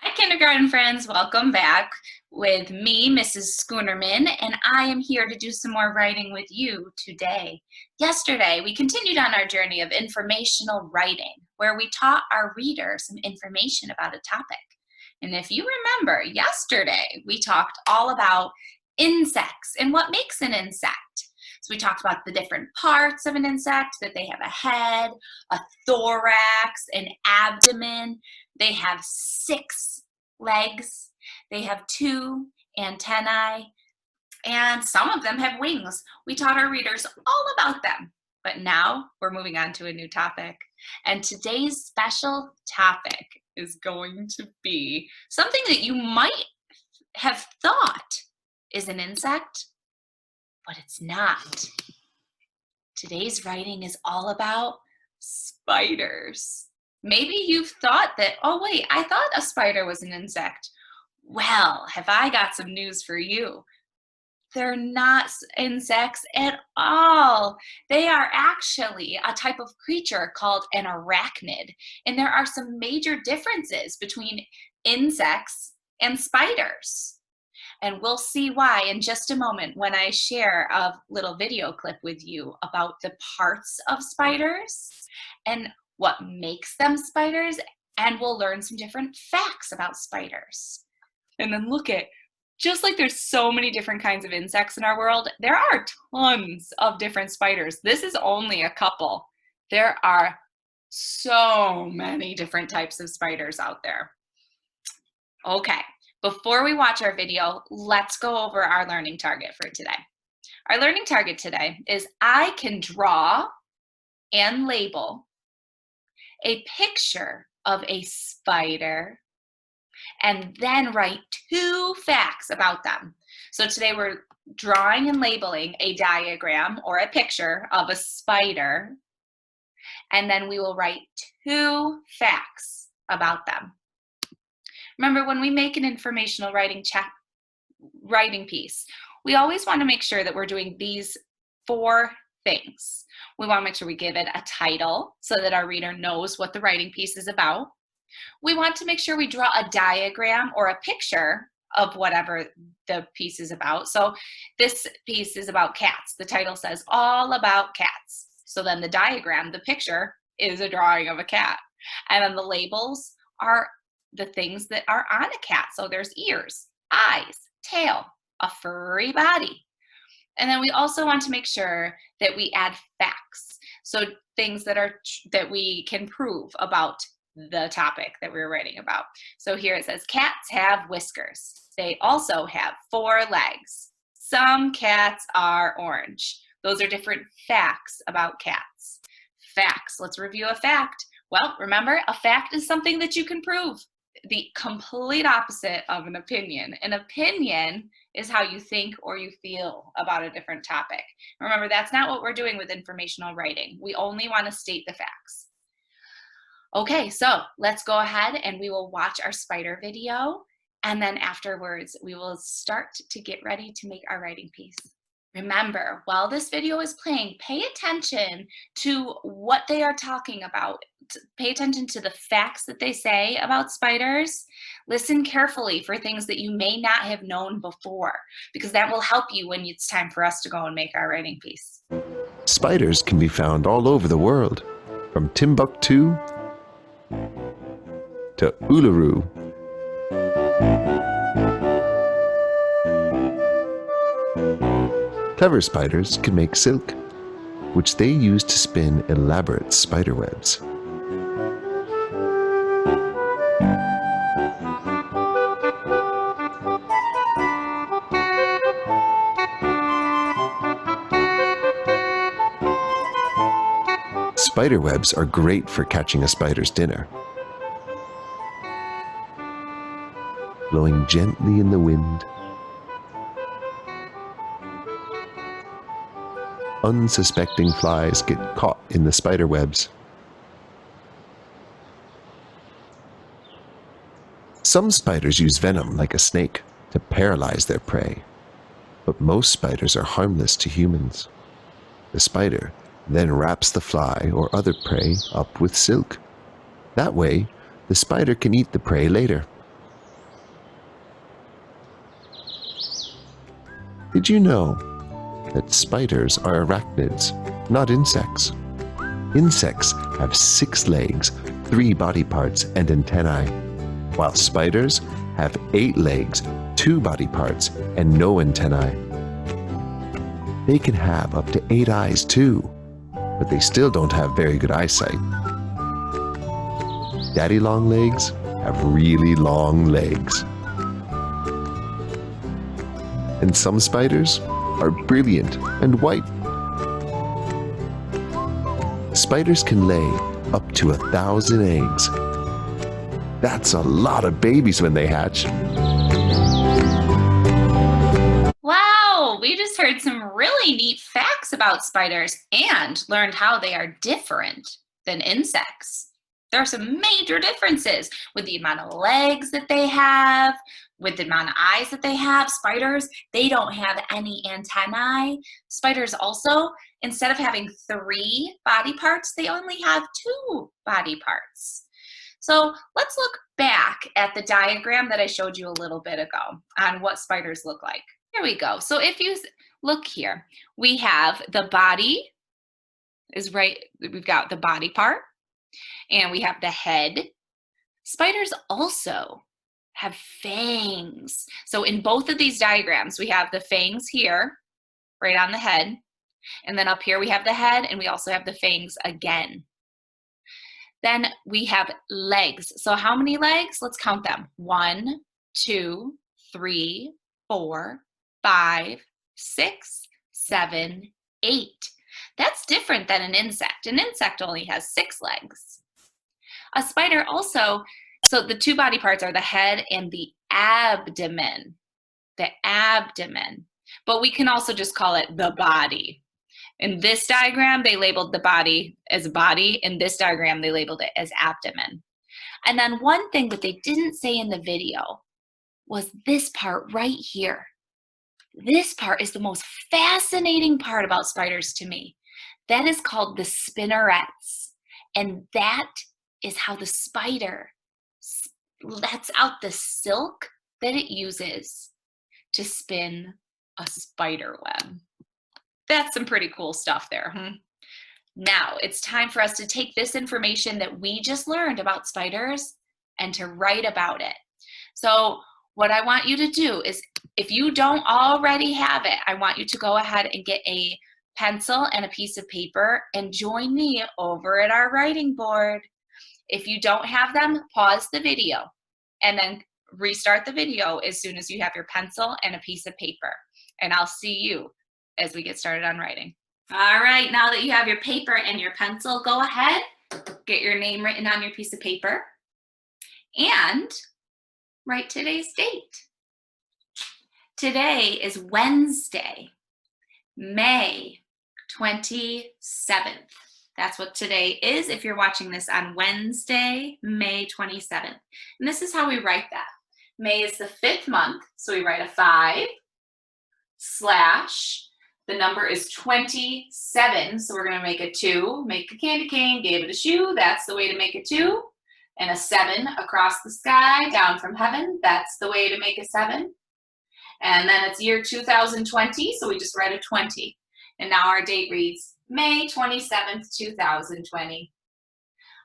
Hi, kindergarten friends. Welcome back with me, Mrs. Schoonerman, and I am here to do some more writing with you today. Yesterday, we continued on our journey of informational writing, where we taught our reader some information about a topic. And if you remember, yesterday, we talked all about insects and what makes an insect. So we talked about the different parts of an insect, that they have a head, a thorax, an abdomen. They have 6 legs. They have 2 antennae, and some of them have wings. We taught our readers all about them. But now we're moving on to a new topic. And today's special topic is going to be something that you might have thought is an insect, but it's not. Today's writing is all about spiders. Maybe you've thought that, oh wait, I thought a spider was an insect. Well, have I got some news for you. They're not insects at all. They are actually a type of creature called an arachnid. And there are some major differences between insects and spiders. And we'll see why in just a moment when I share a little video clip with you about the parts of spiders and what makes them spiders, and we'll learn some different facts about spiders. And then look at, just like there's so many different kinds of insects in our world, there are tons of different spiders. This is only a couple. There are so many different types of spiders out there. Okay, before we watch our video, let's go over our learning target for today. Our learning target today is I can draw and label a picture of a spider and then write 2 facts about them. So today we're drawing and labeling a diagram or a picture of a spider, and then we will write 2 facts about them. Remember, when we make an informational writing piece, we always want to make sure that we're doing these 4 things. We want to make sure we give it a title so that our reader knows what the writing piece is about. We want to make sure we draw a diagram or a picture of whatever the piece is about. So this piece is about cats. The title says all about cats. So then the diagram, the picture, is a drawing of a cat. And then the labels are the things that are on a cat. So there's ears, eyes, tail, a furry body. And then we also want to make sure that we add facts. So things that we can prove about the topic that we're writing about. So here it says cats have whiskers. They also have 4 legs. Some cats are orange. Those are different facts about cats. Facts. Let's review a fact. Well, remember, a fact is something that you can prove. The complete opposite of an opinion. An opinion is how you think or you feel about a different topic. Remember, that's not what we're doing with informational writing. We only want to state the facts. Okay, so let's go ahead and we will watch our spider video, and then afterwards we will start to get ready to make our writing piece. Remember, while this video is playing, pay attention to what they are talking about. Pay attention to the facts that they say about spiders. Listen carefully for things that you may not have known before, because that will help you when it's time for us to go and make our writing piece. Spiders can be found all over the world, from Timbuktu to Uluru. Clever spiders can make silk, which they use to spin elaborate spider webs. Spider webs are great for catching a spider's dinner. Blowing gently in the wind, unsuspecting flies get caught in the spider webs. Some spiders use venom like a snake to paralyze their prey, but most spiders are harmless to humans. The spider then wraps the fly or other prey up with silk. That way, the spider can eat the prey later. Did you know that spiders are arachnids, not insects? Insects have 6 legs, 3 body parts, and antennae, while spiders have 8 legs, 2 body parts, and no antennae. They can have up to 8 eyes too, but they still don't have very good eyesight. Daddy long legs have really long legs. And some spiders are brilliant and white. Spiders can lay up to 1,000 eggs. That's a lot of babies when they hatch. Wow, we just heard some really neat facts about spiders and learned how they are different than insects. There are some major differences with the amount of legs that they have, with the amount of eyes that they have. Spiders, they don't have any antennae. Spiders also, instead of having 3 body parts, they only have 2 body parts. So let's look back at the diagram that I showed you a little bit ago on what spiders look like. Here we go. So if you look here, we have the body is right, we've got the body part, and we have the head. Spiders also have fangs. So in both of these diagrams, we have the fangs here, right on the head, and then up here we have the head, and we also have the fangs again. Then we have legs. So how many legs? Let's count them. 1, 2, 3, 4, 5, 6, 7, 8. That's different than an insect. An insect only has 6 legs. A spider also, so the 2 body parts are the head and the abdomen. The abdomen. But we can also just call it the body. In this diagram, they labeled the body as body. In this diagram, they labeled it as abdomen. And then one thing that they didn't say in the video was this part right here. This part is the most fascinating part about spiders to me. That is called the spinnerets. And that is how the spider lets out the silk that it uses to spin a spider web. That's some pretty cool stuff there. Now it's time for us to take this information that we just learned about spiders and to write about it. So what I want you to do is, if you don't already have it, I want you to go ahead and get a pencil and a piece of paper and join me over at our writing board. If you don't have them, pause the video and then restart the video as soon as you have your pencil and a piece of paper. And I'll see you as we get started on writing. All right, now that you have your paper and your pencil, go ahead, get your name written on your piece of paper and write today's date. Today is Wednesday, May 27th. That's what today is if you're watching this on Wednesday, May 27th. And this is how we write that. May is the 5th month, so we write a 5 slash, the number is 27, so we're going to make a 2, make a candy cane, gave it a shoe, that's the way to make a 2, and a 7 across the sky, down from heaven, that's the way to make a 7. And then it's year 2020, so we just write a 20. And now our date reads May 27th, 2020.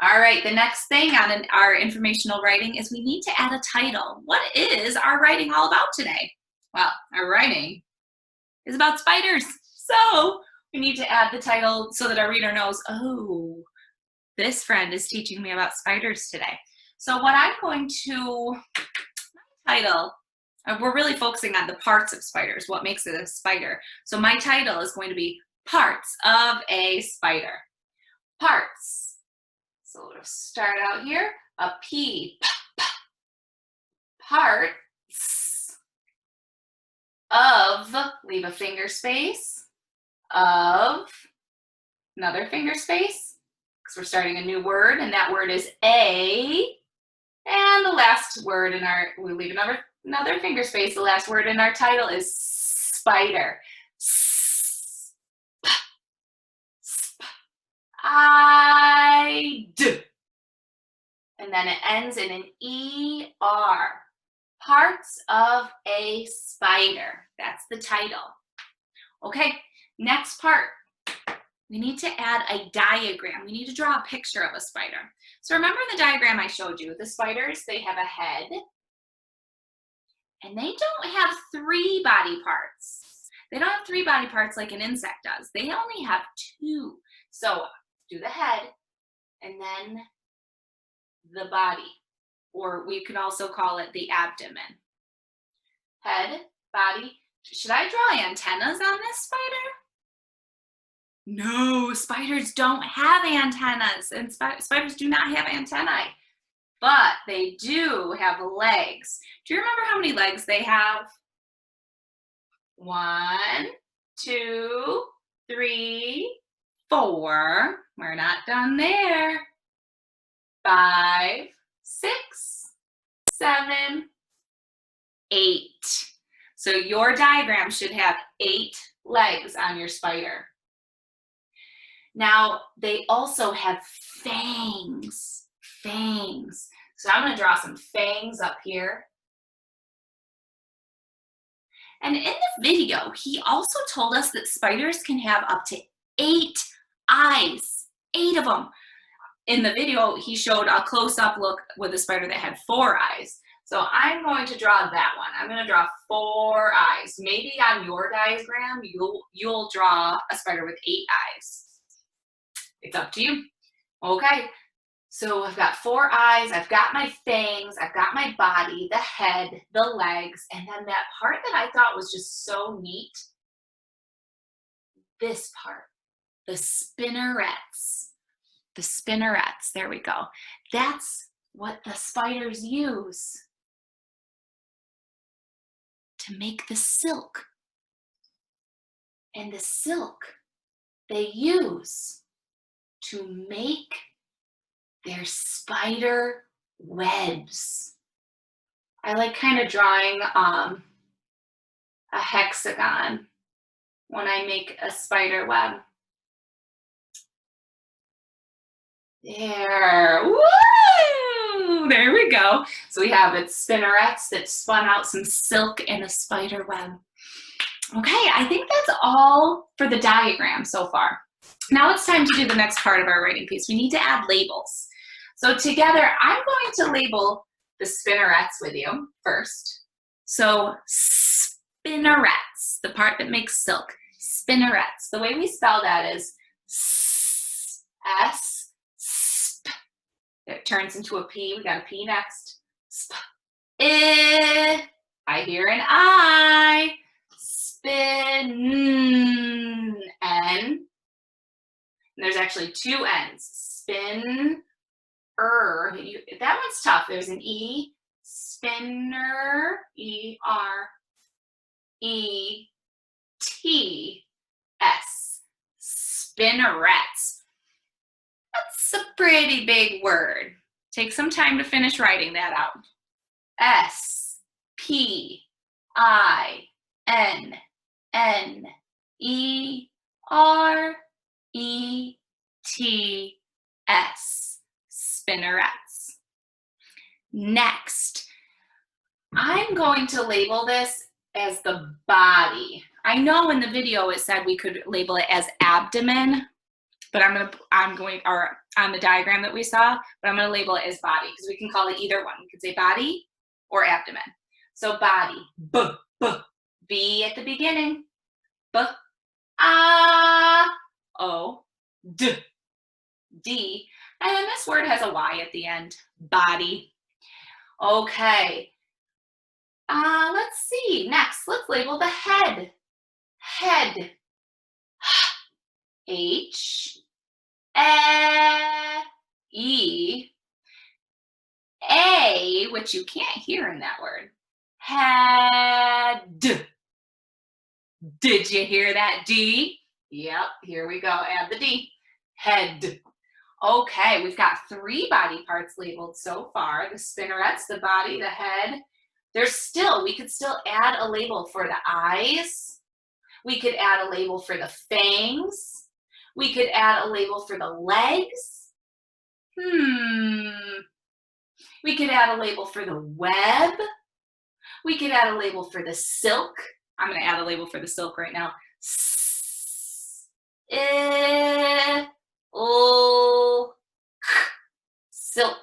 All right, the next thing on our informational writing is we need to add a title. What is our writing all about today? Well, our writing is about spiders. So we need to add the title so that our reader knows, oh, this friend is teaching me about spiders today. So what I'm going to title, we're really focusing on the parts of spiders, what makes it a spider. So my title is going to be Parts of a Spider. Parts. So we'll start out here, a P. Parts of, leave a finger space, of, another finger space, because we're starting a new word, and that word is a. And the last word in our, we leave another finger space. The last word in our title is spider. I-D. And then it ends in an E-R. Parts of a spider. That's the title. Okay, next part. We need to add a diagram. We need to draw a picture of a spider. So remember the diagram I showed you. The spiders, they have a head, and they don't have 3 body parts. They don't have 3 body parts like an insect does. They only have 2. So do the head, and then the body, or we could also call it the abdomen. Head, body. Should I draw antennas on this spider? No, spiders don't have antennas, and spiders do not have antennae, but they do have legs. Do you remember how many legs they have? 1, 2, 3, 4. We're not done there. 5, 6, 7, 8. So your diagram should have 8 legs on your spider. Now, they also have fangs. Fangs. So I'm going to draw some fangs up here. And in the video, he also told us that spiders can have up to 8 eyes. 8 of them. In the video, he showed a close-up look with a spider that had 4 eyes. So I'm going to draw that one. I'm going to draw 4 eyes. Maybe on your diagram, you'll draw a spider with 8 eyes. It's up to you. Okay, so I've got 4 eyes, I've got my fangs, I've got my body, the head, the legs, and then that part that I thought was just so neat, this part, the spinnerets. The spinnerets, there we go. That's what the spiders use to make the silk. And the silk they use to make their spider webs. I like kind of drawing a hexagon when I make a spider web. There, woo! There we go. So we have its spinnerets that spun out some silk in a spider web. Okay, I think that's all for the diagram so far. Now it's time to do the next part of our writing piece. We need to add labels. So together, I'm going to label the spinnerets with you first. So spinnerets, the part that makes silk. Spinnerets. The way we spell that is S, sp. It turns into a P. We got a P next. Sp. I hear an I. Spin. N. And there's actually 2 N's. Spin. That one's tough. There's an E. Spinner. E-R-E-T-S. Spinnerets. That's a pretty big word. Take some time to finish writing that out. S-P-I-N-N-E-R-E-T-S. Spinnerets. Next, I'm going to label this as the body. I know in the video it said we could label it as abdomen, but or on the diagram that we saw, but I'm going to label it as body because we can call it either one. We could say body or abdomen. So body, B at the beginning, D, and then this word has a Y at the end, body. Okay, let's see, next, let's label the head. Head, H-E-A, which you can't hear in that word, head. Did you hear that D? Yep, here we go, add the D, head. Okay, we've got 3 body parts labeled so far, the spinnerets, the body, the head. We could still add a label for the eyes. We could add a label for the fangs. We could add a label for the legs. We could add a label for the web. We could add a label for the silk. I'm going to add a label for the silk right now. S, I, O, K, silk.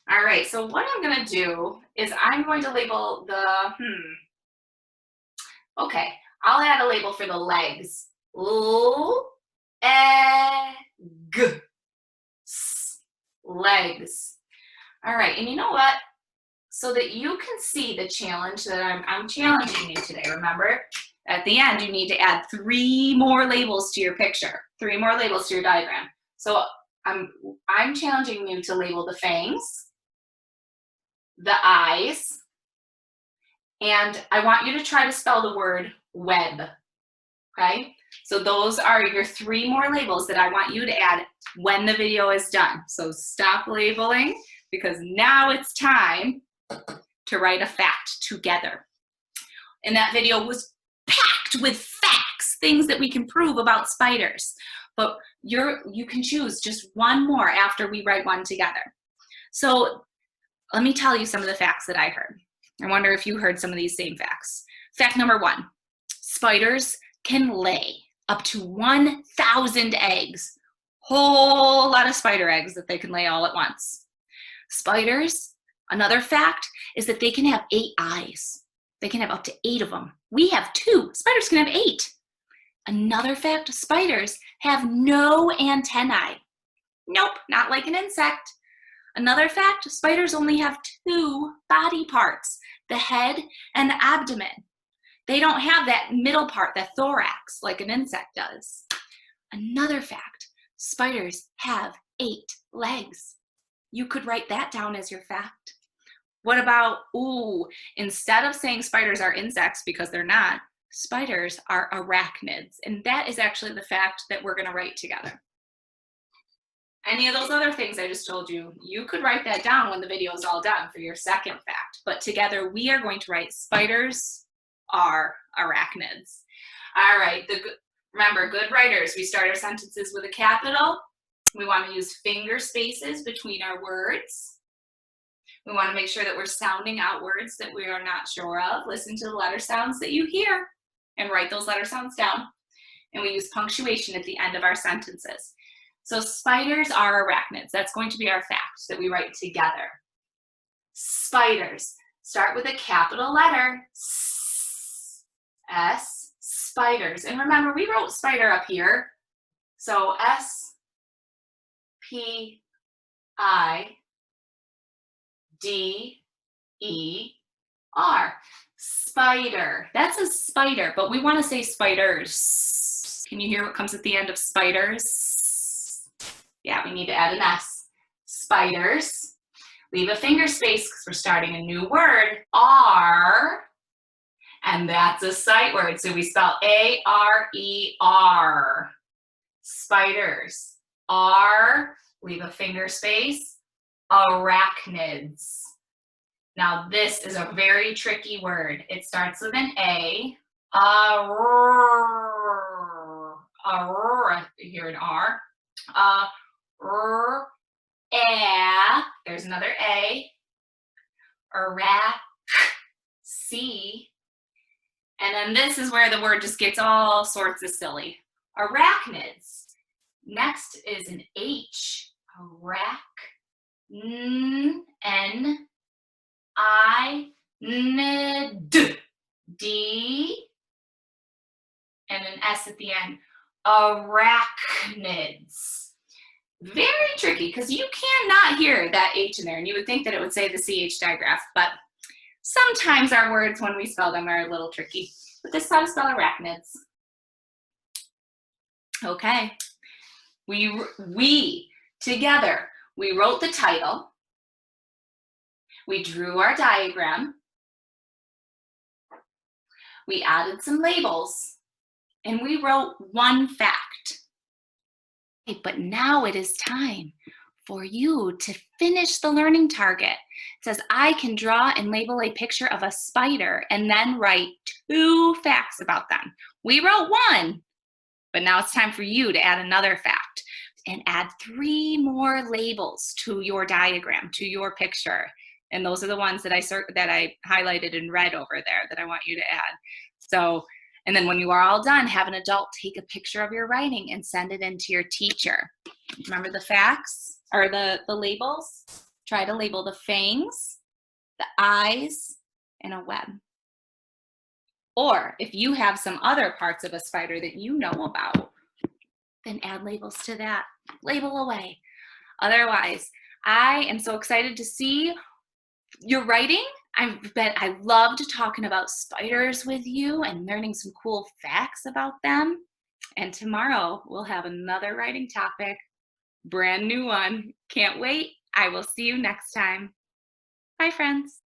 All right, so what I'm gonna do is I'm going to label the, okay, I'll add a label for the legs. L, E, G, S, legs. All right, and you know what? So that you can see the challenge that I'm challenging you today, remember? At the end, you need to add 3 more labels to your picture, 3 more labels to your diagram. So I'm challenging you to label the fangs, the eyes, and I want you to try to spell the word web, okay? So those are your 3 more labels that I want you to add when the video is done. So stop labeling because now it's time to write a fact together. And that video was packed with facts, things that we can prove about spiders. But you can choose just 1 more after we write one together. So let me tell you some of the facts that I heard. I wonder if you heard some of these same facts. Fact number 1, spiders can lay up to 1,000 eggs. Whole lot of spider eggs that they can lay all at once. Spiders, another fact is that they can have 8 eyes. They can have up to 8 of them. We have 2. Spiders can have 8. Another fact, spiders have no antennae. Nope, not like an insect. Another fact, spiders only have 2 body parts, the head and the abdomen. They don't have that middle part, the thorax, like an insect does. Another fact, spiders have 8 legs. You could write that down as your fact. What about, instead of saying spiders are insects because they're not, spiders are arachnids. And that is actually the fact that we're gonna write together. Any of those other things I just told you, you could write that down when the video is all done for your second fact. But together we are going to write spiders are arachnids. All right, remember, good writers, we start our sentences with a capital. We want to use finger spaces between our words. We want to make sure that we're sounding out words that we are not sure of. Listen to the letter sounds that you hear and write those letter sounds down. And we use punctuation at the end of our sentences. So spiders are arachnids. That's going to be our fact that we write together. Spiders. Start with a capital letter. S, spiders. And remember, we wrote spider up here. So S, P, I, D, E, R. Spider. That's a spider, but we want to say spiders. Can you hear what comes at the end of spiders? Yeah, we need to add an S. Spiders. Leave a finger space because we're starting a new word. R. And that's a sight word. So we spell A-R-E-R. Spiders. R. Leave a finger space. Arachnids. Now this is a very tricky word. It starts with an A. You hear an R. There's another A. C. And then this is where the word just gets all sorts of silly. Arachnids. Next is an H. N-I-N-D. D. And an S at the end. Arachnids. Very tricky because you cannot hear that H in there, and you would think that it would say the CH digraph, but sometimes our words when we spell them are a little tricky. But this is how to spell arachnids. Okay. We together, we wrote the title, we drew our diagram, we added some labels, and we wrote one fact. But now it is time for you to finish the learning target. It says, I can draw and label a picture of a spider and then write 2 facts about them. We wrote 1, but now it's time for you to add another fact and add 3 more labels to your diagram, to your picture. And those are the ones that I highlighted in red over there that I want you to add. So, and then when you are all done, have an adult take a picture of your writing and send it in to your teacher. Remember the facts or the labels? Try to label the fangs, the eyes, and a web. Or if you have some other parts of a spider that you know about, then add labels to that. Label away. Otherwise, I am so excited to see your writing. I loved talking about spiders with you and learning some cool facts about them. And tomorrow we'll have another writing topic, brand new one. Can't wait. I will see you next time. Bye, friends.